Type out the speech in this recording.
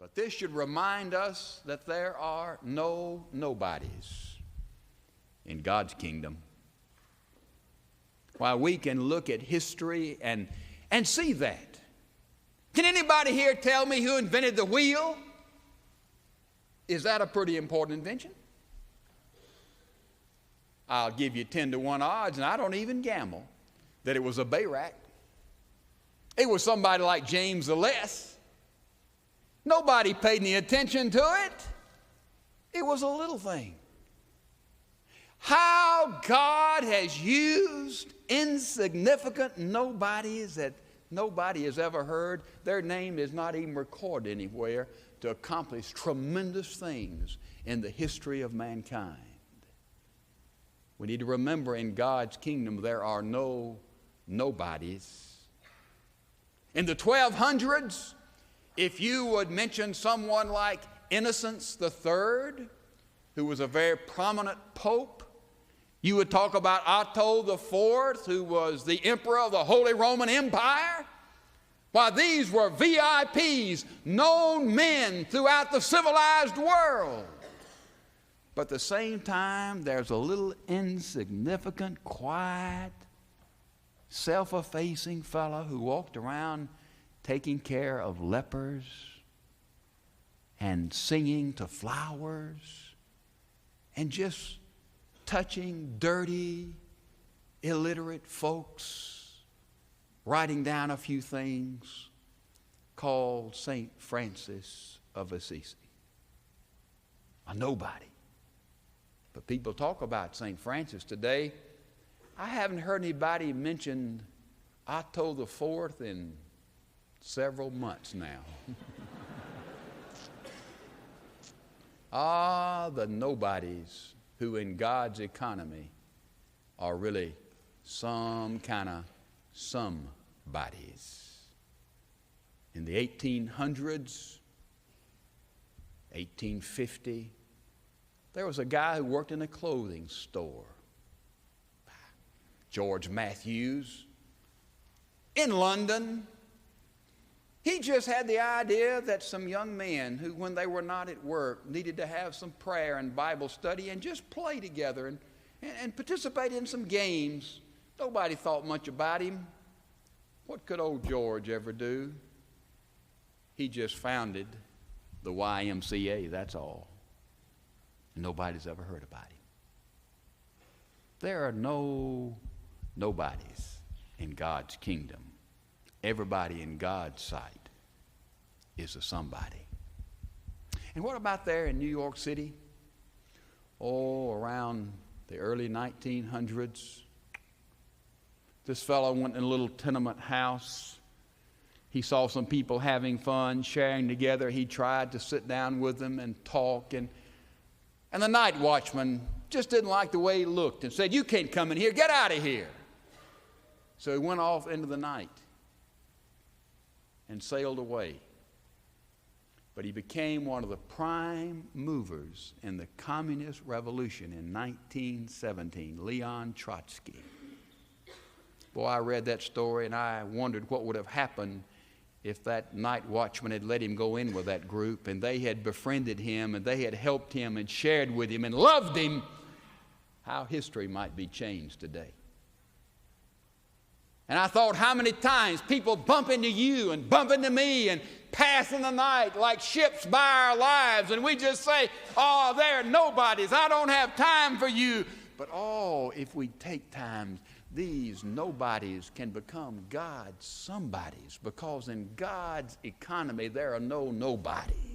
But this should remind us that there are no nobodies in God's kingdom. While we can look at history and see that. Can anybody here tell me who invented the wheel? Is that a pretty important invention? I'll give you 10-to-1 odds, and I don't even gamble, that it was a Bayrack. It was somebody like James the Less. Nobody paid any attention to it. It was a little thing. How God has used insignificant nobodies that nobody has ever heard. Their name is not even recorded anywhere, to accomplish tremendous things in the history of mankind. We need to remember, in God's kingdom there are no nobodies. In the 1200s, if you would mention someone like Innocent III, who was a very prominent pope, you would talk about Otto IV, who was the emperor of the Holy Roman Empire. Why, these were VIPs, known men throughout the civilized world. But at the same time, there's a little insignificant, quiet, self-effacing fellow who walked around taking care of lepers and singing to flowers and just touching dirty, illiterate folks, writing down a few things, called St. Francis of Assisi. A nobody. But people talk about St. Francis today. I haven't heard anybody mention Otto IV in several months now. The nobodies who in God's economy are really some kind of somebodies. In the 1800s, 1850, there was a guy who worked in a clothing store, George Matthews, in London. He just had the idea that some young men who, when they were not at work, needed to have some prayer and Bible study and just play together and participate in some games. Nobody thought much about him. What could old George ever do? He just founded the YMCA, that's all. Nobody's ever heard about him. There are no nobodies in God's kingdom. Everybody in God's sight is a somebody. And what about there in New York City? Oh, around the early 1900s, this fellow went in a little tenement house. He saw some people having fun, sharing together. He tried to sit down with them and talk, and the night watchman just didn't like the way he looked and said, "You can't come in here, get out of here." So he went off into the night and sailed away. But he became one of the prime movers in the communist revolution in 1917, Leon Trotsky. Boy, I read that story and I wondered what would have happened if that night watchman had let him go in with that group and they had befriended him and they had helped him and shared with him and loved him, how history might be changed today. And I thought how many times people bump into you and bump into me and pass in the night like ships by our lives, and we just say, "Oh, they're nobodies. I don't have time for you." But if we take time, these nobodies can become God's somebodies, because in God's economy there are no nobodies.